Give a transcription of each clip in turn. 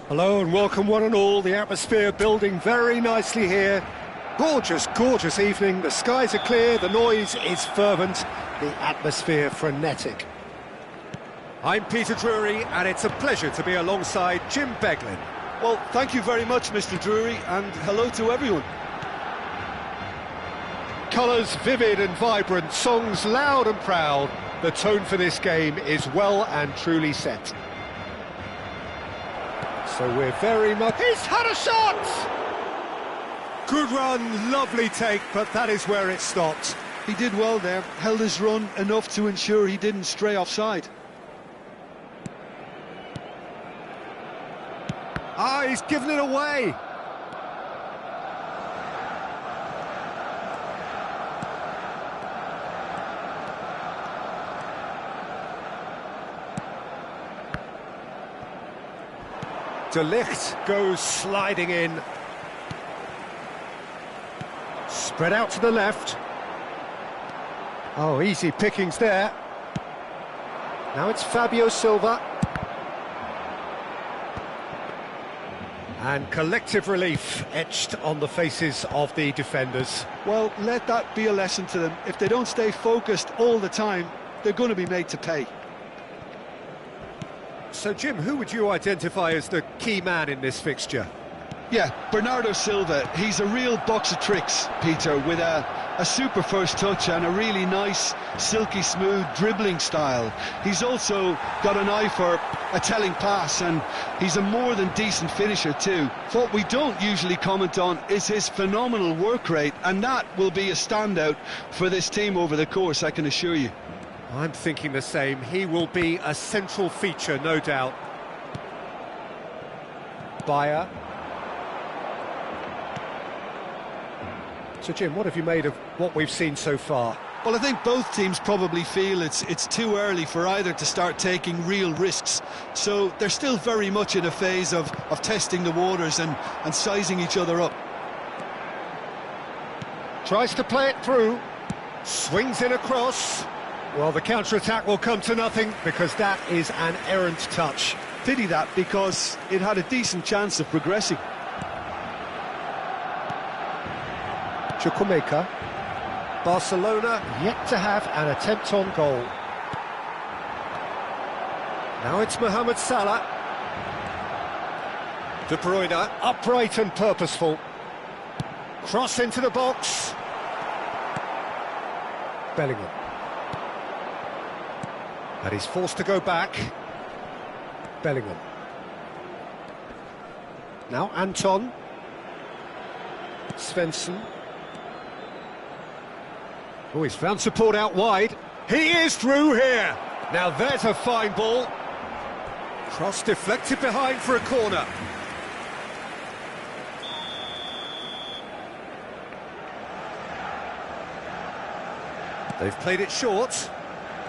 Hello and welcome one and all. The atmosphere building very nicely here. Gorgeous, gorgeous evening. The skies are clear, the noise is fervent, the atmosphere frenetic. I'm Peter Drury and it's a pleasure to be alongside Jim Beglin. Well, thank you very much, Mr. Drury, and hello to everyone. Colours vivid and vibrant, songs loud and proud. The tone for this game is well and truly set. So we're very much... He's had a shot! Good run, lovely take, but that is where it stopped. He did well there, held his run enough to ensure he didn't stray offside. Ah, he's given it away! De Ligt goes sliding in. Spread out to the left. Oh, easy pickings there. Now it's Fabio Silva. And collective relief etched on the faces of the defenders. Well, let that be a lesson to them. If they don't stay focused all the time, they're going to be made to pay. So, Jim, who would you identify as the key man in this fixture? Yeah, Bernardo Silva. He's a real box of tricks, Peter, with a super first touch and a really nice, silky smooth dribbling style. He's also got an eye for a telling pass, and he's a more than decent finisher too. What we don't usually comment on is his phenomenal work rate, and that will be a standout for this team over the course, I can assure you. I'm thinking the same. He will be a central feature, no doubt. Bayer. So, Jim, what have you made of what we've seen so far? Well, I think both teams probably feel it's too early for either to start taking real risks. So they're still very much in a phase of testing the waters and sizing each other up. Tries to play it through. Swings in across. Well, the counter-attack will come to nothing because that is an errant touch. Pity that, because it had a decent chance of progressing. Chukwuemeka. Barcelona yet to have an attempt on goal. Now it's Mohamed Salah. De Bruyne, upright and purposeful. Cross into the box. Bellingham. And he's forced to go back. Bellingham. Now Anton. Svensson. Oh, he's found support out wide. He is through here. Now there's a fine ball. Cross deflected behind for a corner. They've played it short.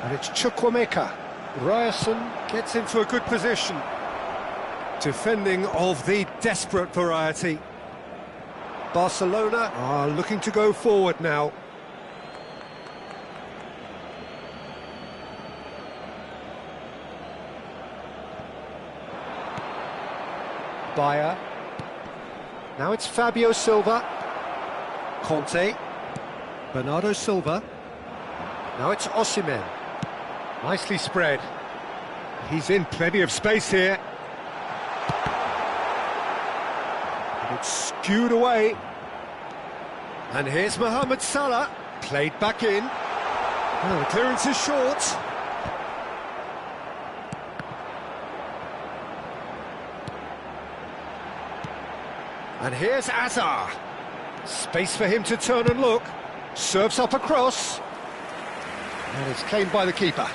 And it's Chukwuemeka. Ryerson gets into a good position. Defending of the desperate variety. Barcelona are looking to go forward now. Bayer. Now it's Fabio Silva. Conte. Bernardo Silva. Now it's Osimhen. Nicely spread. He's in plenty of space here. And it's skewed away. And here's Mohamed Salah. Played back in. Oh, the clearance is short. And here's Azar. Space for him to turn and look. Serves up across. And it's claimed by the keeper.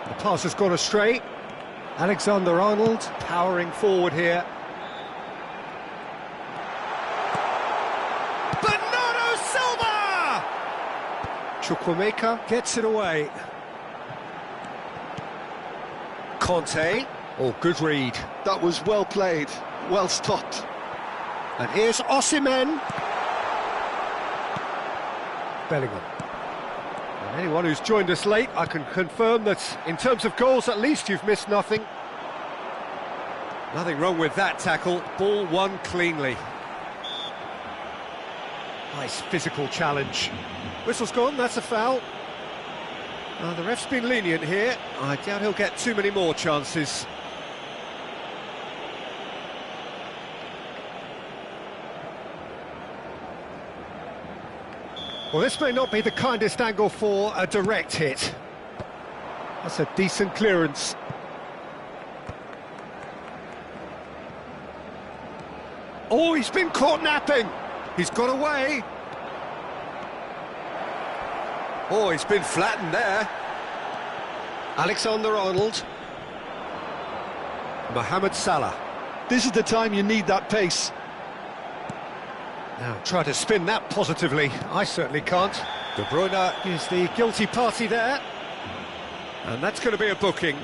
The pass has gone astray. Alexander-Arnold powering forward here. Bernardo Silva! Chukwuemeka gets it away. Conte. Oh, good read. That was well played, well stopped. And here's Osimhen. Bellingham. Anyone who's joined us late, I can confirm that in terms of goals, at least you've missed nothing. Nothing wrong with that tackle, ball won cleanly. Nice physical challenge. Whistle's gone, that's a foul. The ref's been lenient here. I doubt he'll get too many more chances. Well, this may not be the kindest angle for a direct hit. That's a decent clearance. Oh, he's been caught napping. He's got away. Oh, he's been flattened there. Alexander-Arnold. Mohamed Salah. This is the time you need that pace. Now, try to spin that positively. I certainly can't. De Bruyne is the guilty party there. And that's going to be a booking.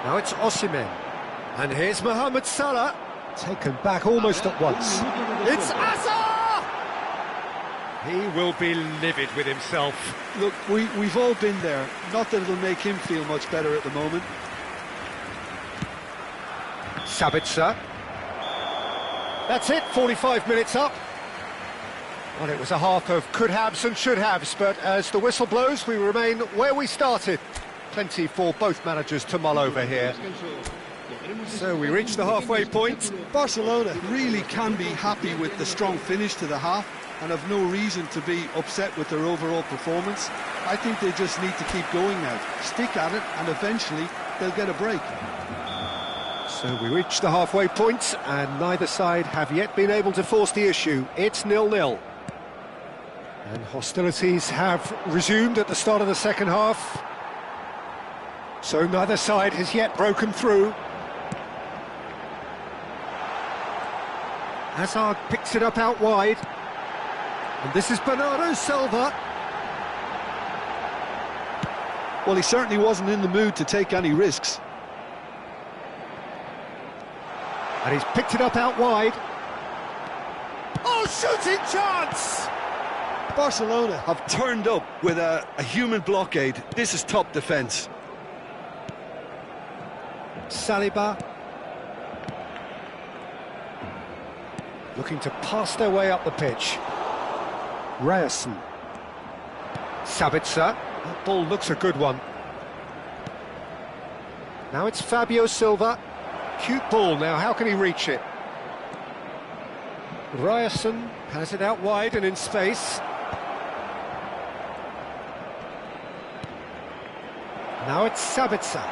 Now it's Osimhen. And here's Mohamed Salah. Taken back almost at once. It's Asa! He will be livid with himself. Look, we've all been there. Not that it'll make him feel much better at the moment. Sabitzer. That's it, 45 minutes up. Well, it was a half of could-haves and should-haves, but as the whistle blows, we remain where we started. Plenty for both managers to mull over here. So we reach the halfway point. Barcelona really can be happy with the strong finish to the half and have no reason to be upset with their overall performance. I think they just need to keep going now. Stick at it, and eventually they'll get a break. So we reach the halfway point, and neither side have yet been able to force the issue. It's 0-0. And hostilities have resumed at the start of the second half. So neither side has yet broken through. Hazard picks it up out wide. And this is Bernardo Silva. Well, he certainly wasn't in the mood to take any risks. And he's picked it up out wide. Oh, shooting chance! Barcelona have turned up with a human blockade. This is top defence. Saliba. Looking to pass their way up the pitch. Ryerson. Sabitzer. That ball looks a good one. Now it's Fabio Silva. Cute ball now, how can he reach it? Ryerson has it out wide and in space. Now it's Sabitzer.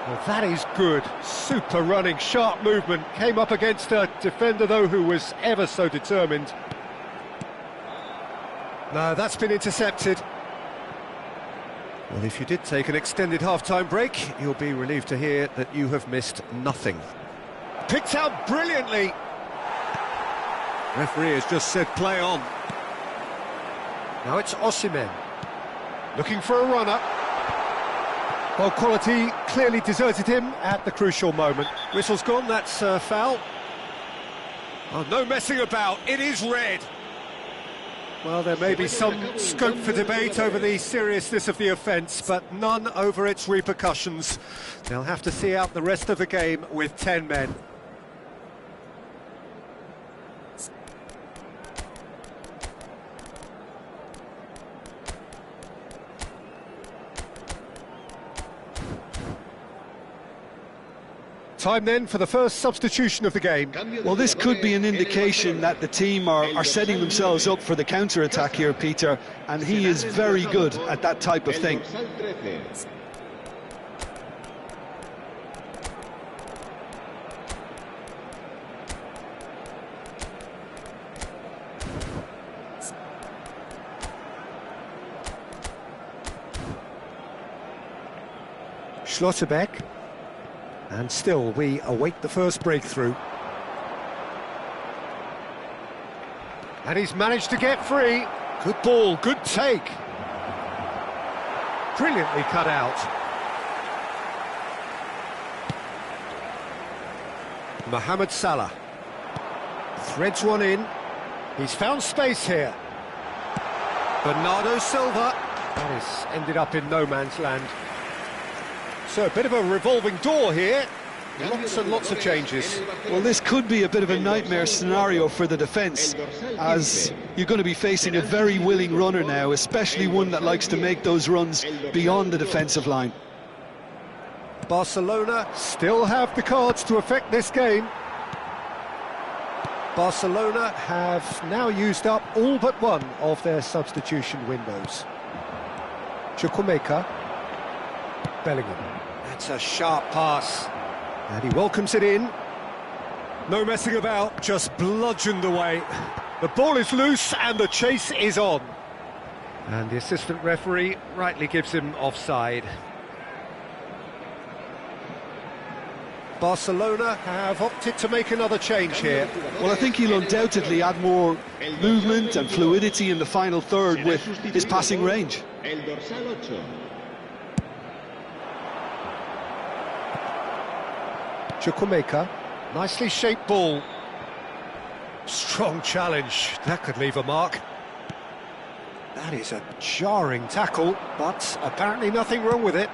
Well, that is good. Super running, sharp movement. Came up against a defender, though, who was ever so determined. No, that's been intercepted. Well, if you did take an extended half-time break, you'll be relieved to hear that you have missed nothing. Picked out brilliantly. Referee has just said play on. Now it's Osimhen. Looking for a runner. Well, quality clearly deserted him at the crucial moment. Whistle's gone, that's a foul. Oh, no messing about, it is red. Well, there may be some scope for debate over the seriousness of the offence, but none over its repercussions. They'll have to see out the rest of the game with 10 men. Time then for the first substitution of the game. Well, this could be an indication that the team are setting themselves up for the counter-attack here, Peter, and he is very good at that type of thing. Schlotterbeck. And still, we await the first breakthrough. And he's managed to get free. Good ball, good take. brilliantly cut out. Mohamed Salah threads one in. He's found space here. Bernardo Silva. That has ended up in no man's land. So a bit of a revolving door here. Lots and lots of changes. Well, this could be a bit of a nightmare scenario for the defence, as you're going to be facing a very willing runner now, especially one that likes to make those runs beyond the defensive line. Barcelona still have the cards to affect this game. Barcelona have now used up all but one of their substitution windows. Chukwuemeka. Bellingham. That's a sharp pass. And he welcomes it in. No messing about, just bludgeoned away. The ball is loose and the chase is on. And the assistant referee rightly gives him offside. Barcelona have opted to make another change here. Well, I think he'll undoubtedly add more movement and fluidity in the final third with his passing range. Chukwuemeka, nicely shaped ball. Strong challenge, that could leave a mark. That is a jarring tackle, but apparently nothing wrong with it.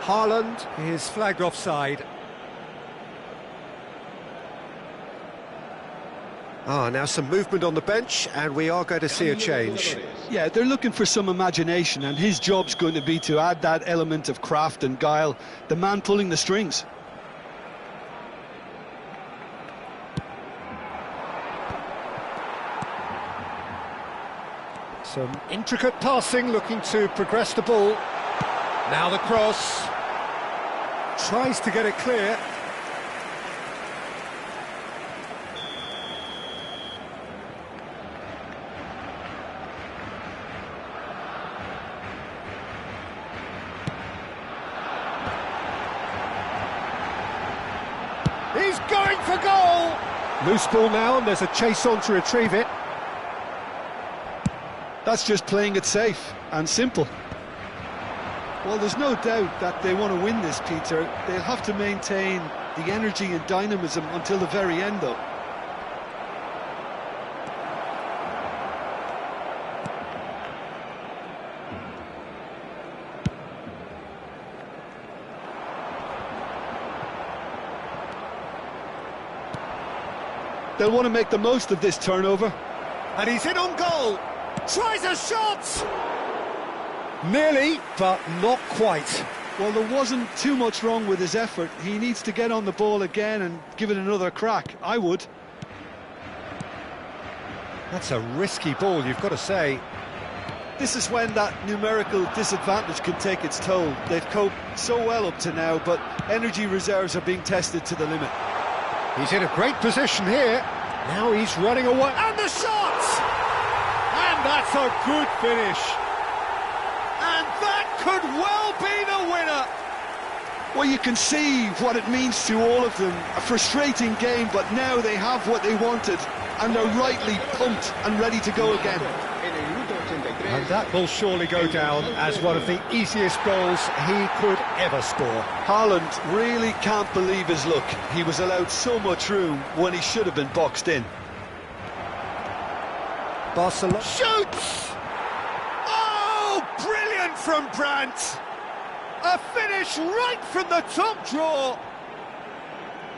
Haaland is flagged offside. Now some movement on the bench, and we are going to see a change. Yeah, they're looking for some imagination, and his job's going to be to add that element of craft and guile, the man pulling the strings. Some intricate passing, looking to progress the ball. Now the cross. Tries to get it clear. He's going for goal! Loose ball now, and there's a chase on to retrieve it. That's just playing it safe and simple. Well, there's no doubt that they want to win this, Peter. They'll have to maintain the energy and dynamism until the very end, though. They'll want to make the most of this turnover. And he's in on goal! Tries a shot! Nearly, but not quite. Well, there wasn't too much wrong with his effort. He needs to get on the ball again and give it another crack. I would. That's a risky ball, you've got to say. This is when that numerical disadvantage can take its toll. They've coped so well up to now, but energy reserves are being tested to the limit. He's in a great position here. Now he's running away. And the shot! And that's a good finish. And that could well be the winner. Well, you can see what it means to all of them. A frustrating game, but now they have what they wanted, and they're rightly pumped and ready to go again. And that will surely go down as one of the easiest goals he could ever score. Haaland really can't believe his luck. He was allowed so much room when he should have been boxed in. Barcelona shoots! Oh, brilliant from Brandt! A finish right from the top draw!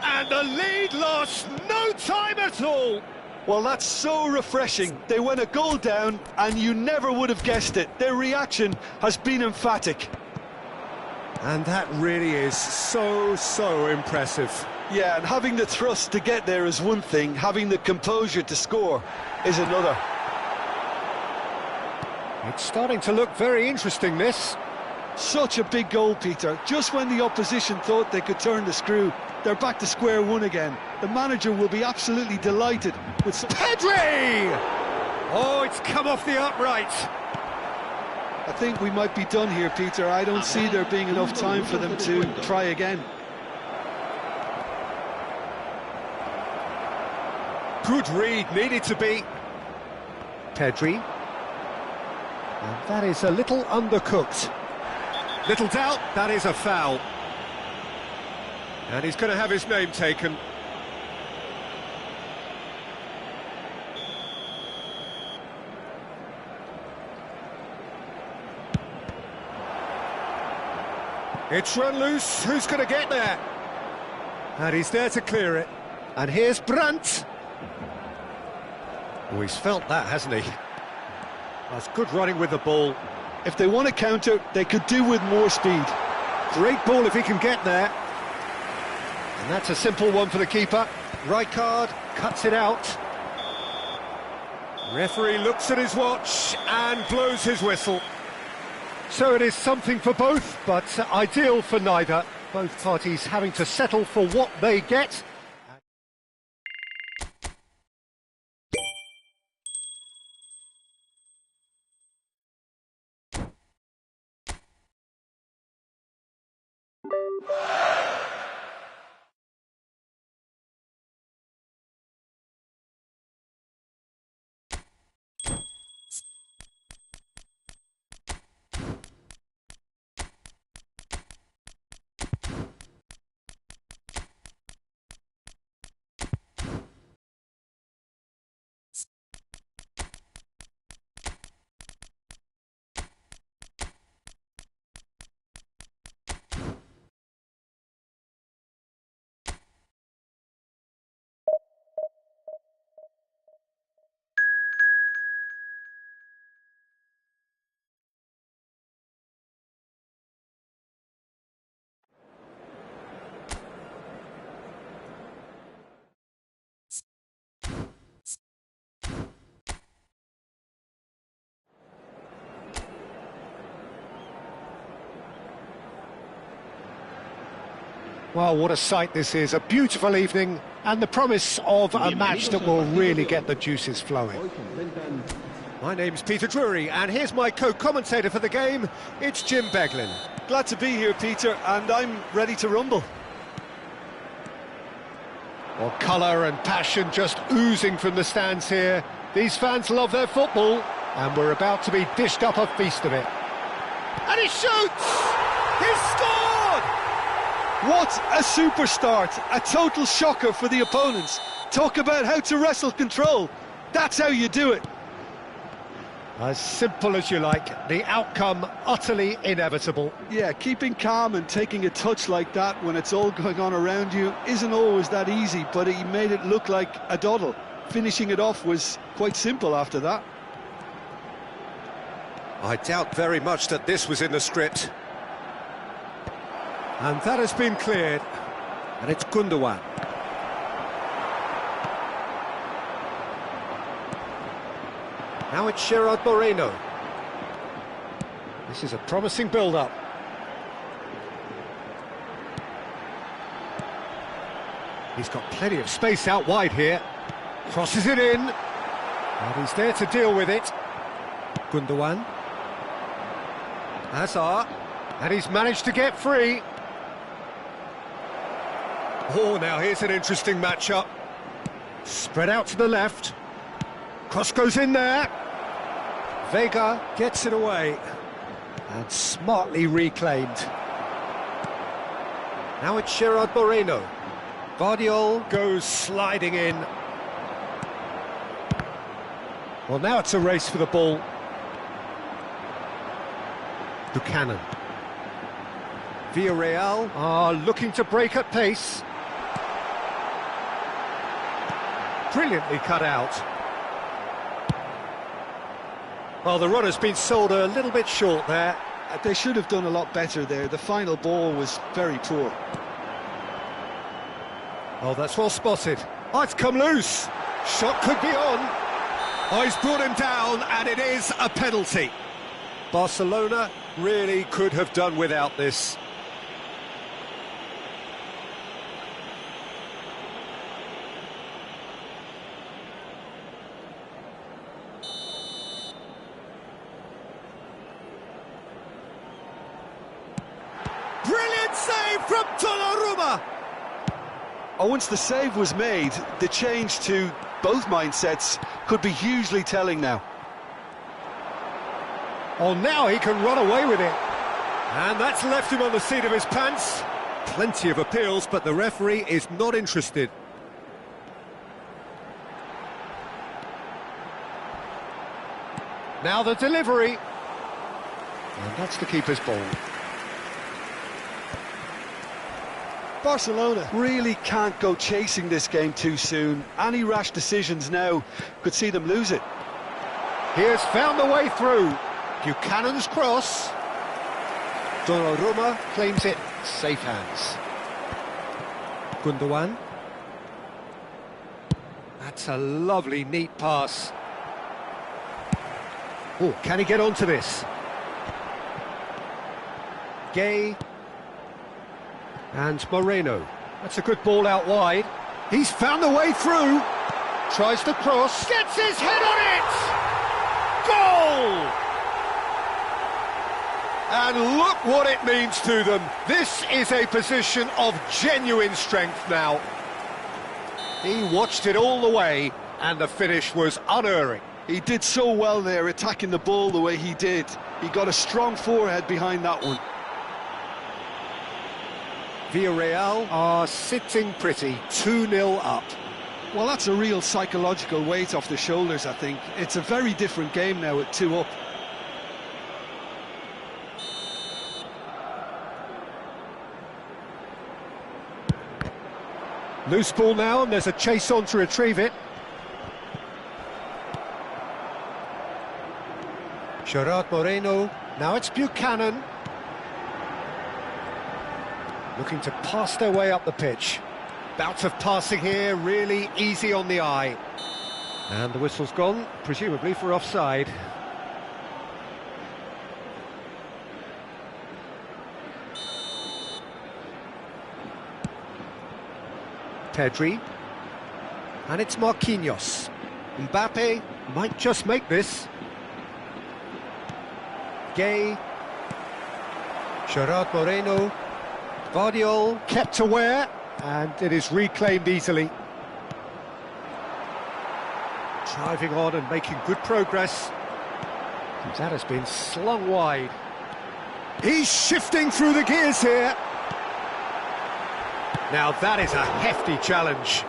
And the lead lost no time at all! Well, that's so refreshing. They went a goal down and you never would have guessed it. Their reaction has been emphatic. And that really is so impressive. Yeah, and having the thrust to get there is one thing, having the composure to score is another. It's starting to look very interesting, this. Such a big goal, Peter. Just when the opposition thought they could turn the screw, they're back to square one again. The manager will be absolutely delighted with Pedri! Oh, it's come off the upright. I think we might be done here, Peter. I don't see there being enough time for them to try again. Good read, needed to be. Pedri. And that is a little undercooked. Little doubt, that is a foul. And he's going to have his name taken. It's run loose, who's going to get there? And he's there to clear it. And here's Brandt. Oh, he's felt that, hasn't he? That's good running with the ball. If they want to counter, they could do with more speed. Great ball if he can get there. And that's a simple one for the keeper. Rijkaard cuts it out. Referee looks at his watch and blows his whistle. So it is something for both, but ideal for neither. Both parties having to settle for what they get. Well, what a sight this is, a beautiful evening and the promise of a match that will really get the juices flowing. My name's Peter Drury and here's my co-commentator for the game, it's Jim Beglin. Glad to be here, Peter, and I'm ready to rumble. Well, colour and passion just oozing from the stands here. These fans love their football and we're about to be dished up a feast of it. And he shoots! He's scored! What a super start, a total shocker for the opponents. Talk about how to wrestle control. That's how you do it. As simple as you like, the outcome utterly inevitable. Yeah, keeping calm and taking a touch like that when it's all going on around you isn't always that easy, but he made it look like a doddle. Finishing it off was quite simple after that. I doubt very much that this was in the script. And that has been cleared. And it's Gundogan. Now it's Gerard Moreno. This is a promising build-up. He's got plenty of space out wide here. Crosses it in. And he's there to deal with it. Gundogan. Hazard. And he's managed to get free. Oh, now here's an interesting matchup. Spread out to the left. Cross goes in there. Vega gets it away. And smartly reclaimed. Now it's Gerard Moreno. Guardiola goes sliding in. Well, now it's a race for the ball. Buchanan. Villarreal are looking to break at pace. Brilliantly cut out. Well, the run has been sold a little bit short there. They should have done a lot better there. The final ball was very poor. Oh, that's well spotted. Oh, it's come loose. Shot could be on. Oh, he's brought him down, and it is a penalty. Barcelona really could have done without this. Brilliant save from Donnarumma. Oh, once the save was made, the change to both mindsets could be hugely telling now. Oh, now he can run away with it. And that's left him on the seat of his pants. Plenty of appeals, but the referee is not interested. Now the delivery. And that's the keeper's ball. Barcelona really can't go chasing this game too soon. Any rash decisions now could see them lose it. He has found the way through. Buchanan's cross. Donnarumma claims it. Safe hands. Gundogan. That's a lovely, neat pass. Oh, can he get onto this? Gay. And Moreno. That's a good ball out wide. He's found the way through. Tries to cross. Gets his head on it! Goal! And look what it means to them. This is a position of genuine strength now. He watched it all the way, and the finish was unerring. He did so well there, attacking the ball the way he did. He got a strong forehead behind that one. Villarreal are sitting pretty, 2-0 up. Well, that's a real psychological weight off the shoulders, I think. It's a very different game now at 2 up. Loose ball now, and there's a chase on to retrieve it. Gerard Moreno, now it's Buchanan. Looking to pass their way up the pitch. Bout of passing here, really easy on the eye. And the whistle's gone, presumably for offside. Pedri. And it's Marquinhos. Mbappe might just make this. Gay. Gerard Moreno. Guardiola kept aware, and it is reclaimed easily. Driving on and making good progress. That has been slung wide. He's shifting through the gears here. Now that is a hefty challenge.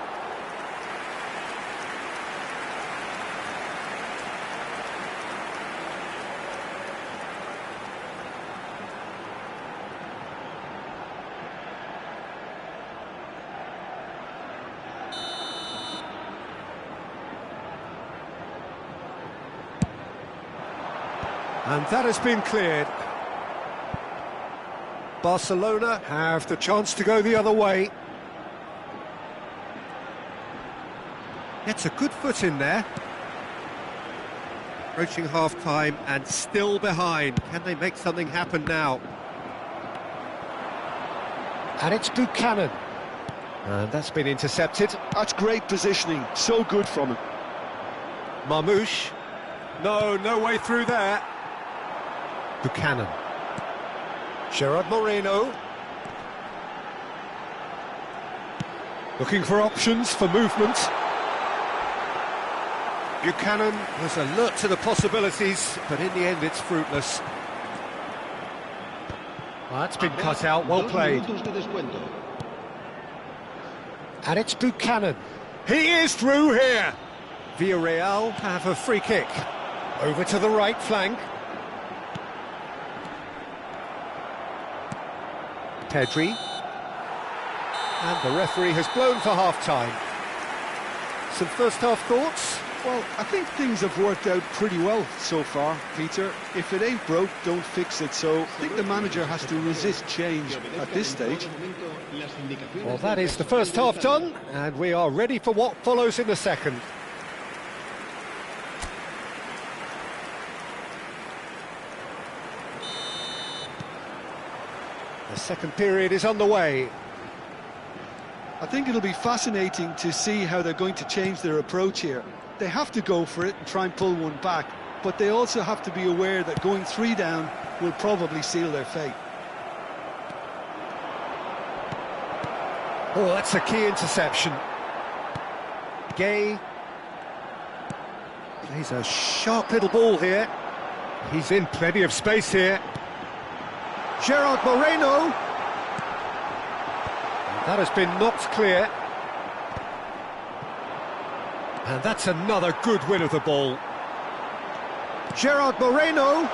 And that has been cleared. Barcelona have the chance to go the other way. Gets a good foot in there. Approaching half-time and still behind. Can they make something happen now? And it's Buchanan. And that's been intercepted. That's great positioning, so good from him. Marmouche. No way through there. Buchanan. Gerard Moreno. Looking for options for movement. Buchanan was alert to the possibilities, but in the end it's fruitless. Well, that's been cut out, well played. And it's Buchanan. He is through here. Villarreal have a free kick. Over to the right flank. Pedri. And the referee has blown for half-time. Some first-half thoughts? Well, I think things have worked out pretty well so far, Peter. If it ain't broke, don't fix it. So I think the manager has to resist change at this stage. Well, that is the first half done, and we are ready for what follows in the second. The second period is underway. I think it'll be fascinating to see how they're going to change their approach here. They have to go for it and try and pull one back, but they also have to be aware that going 3 down will probably seal their fate. Oh, that's a key interception. Gay plays a sharp little ball here. He's in plenty of space here. Gerard Moreno. And that has been knocked clear. And that's another good win of the ball. Gerard Moreno.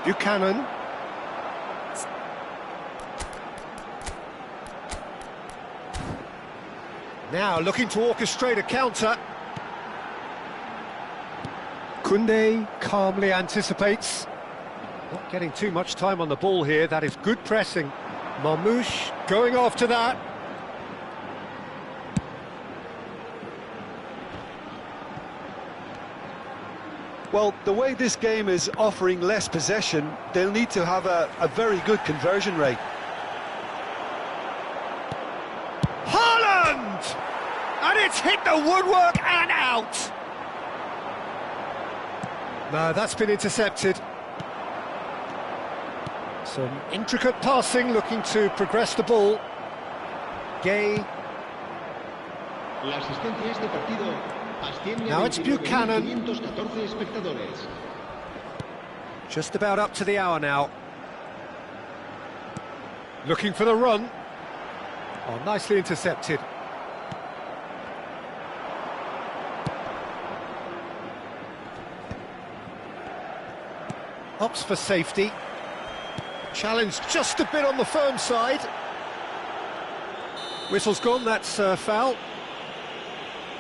Buchanan. Now looking to orchestrate a counter. Koundé calmly anticipates. Not getting too much time on the ball here. That is good pressing. Marmoush going after that. Well, the way this game is offering less possession, they'll need to have a very good conversion rate. Haaland! And it's hit the woodwork and out! No, that's been intercepted. Some intricate passing, looking to progress the ball. Gay. Now it's Buchanan. Just about up to the hour now. Looking for the run. Oh, nicely intercepted. Opts for safety. Challenge just a bit on the firm side. Whistle's gone, that's foul.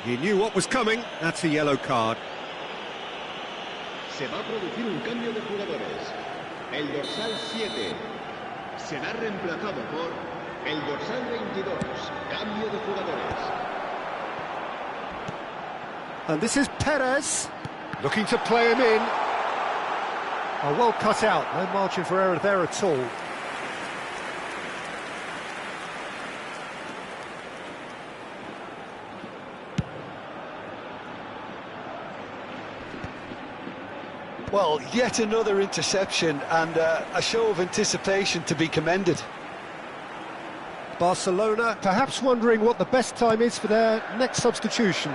He knew what was coming, that's a yellow card. Se va a producir un cambio de jugadores. El dorsal 7 será reemplazado por el dorsal 22. Cambio de jugadores. And this is Perez, looking to play him in. Oh, well cut out, no margin for error there at all. Well, yet another interception and a show of anticipation to be commended. Barcelona perhaps wondering what the best time is for their next substitution.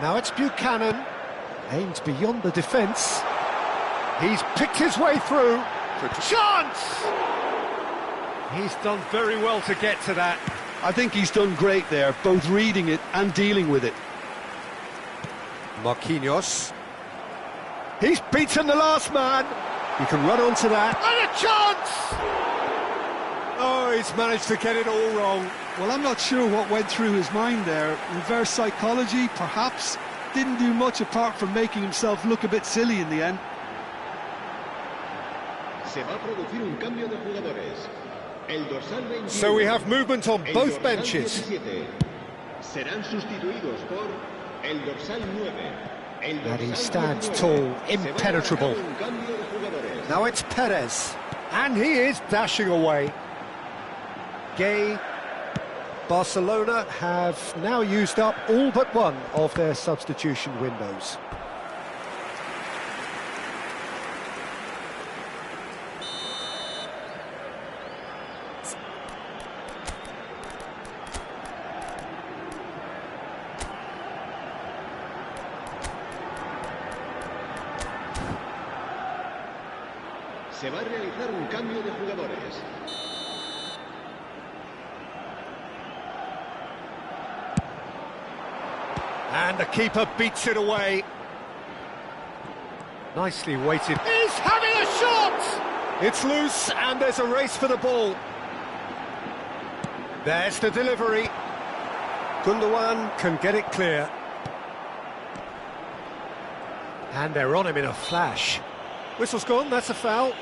Now it's Buchanan, aimed beyond the defence. He's picked his way through. Good chance! He's done very well to get to that. I think he's done great there, both reading it and dealing with it. Marquinhos. He's beaten the last man. He can run onto that. And a chance! Oh, he's managed to get it all wrong. Well, I'm not sure what went through his mind there. Reverse psychology, perhaps. Didn't do much apart from making himself look a bit silly in the end. Se va a producir un cambio de jugadores. El dorsal 21, so we have movement on both benches. 17 serán sustituidos por el dorsal 9. And he stands tall, impenetrable. Now it's Perez, and he is dashing away. Gay. Barcelona have now used up all but one of their substitution windows. Se va a realizar un cambio de jugadores. And the keeper beats it away. Nicely weighted. He's having a shot! It's loose, and there's a race for the ball. There's the delivery. Gundogan can get it clear. And they're on him in a flash. Whistle's gone, that's a foul.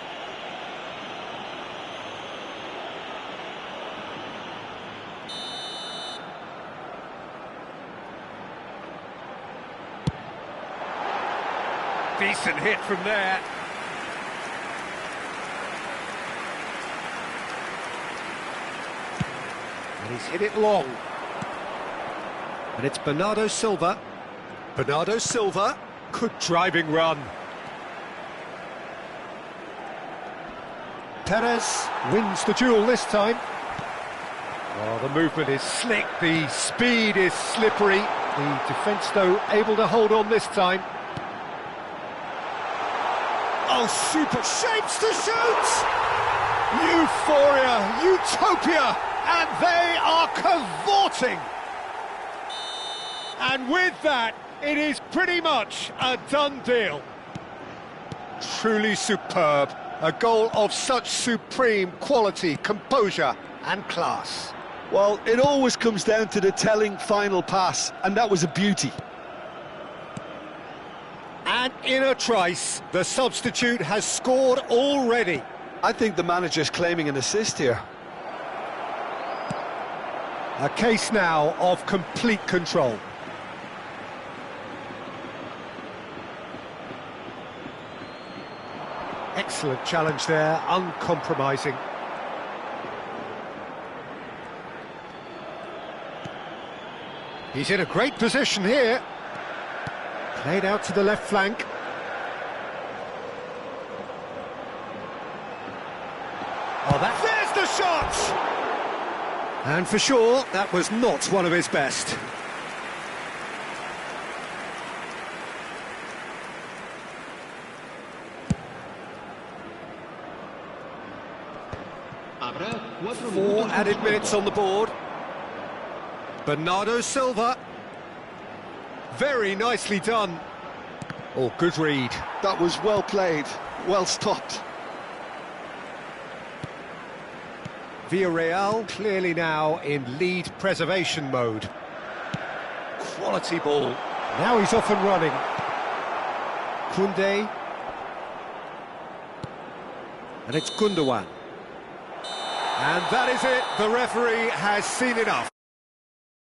Decent hit from there. And he's hit it long. And it's Bernardo Silva. Bernardo Silva, good driving run. Perez wins the duel this time. Oh, the movement is slick, the speed is slippery. The defence, though, able to hold on this time. Oh, super shapes to shoot! Euphoria, utopia, and they are cavorting. And with that, it is pretty much a done deal. Truly superb. A goal of such supreme quality, composure and class. Well, it always comes down to the telling final pass, and that was a beauty. And in a trice, the substitute has scored already. I think the manager's claiming an assist here. A case now of complete control. Excellent challenge there, uncompromising. He's in a great position here. Played out to the left flank. Oh, there's the shot! And for sure, that was not one of his best. Four added minutes on the board. Bernardo Silva. Very nicely done. Oh, good read. That was well played, well stopped. Villarreal clearly now in lead preservation mode. Quality ball. Now he's off and running. Koundé. And it's Gundogan. And that is it. The referee has seen enough.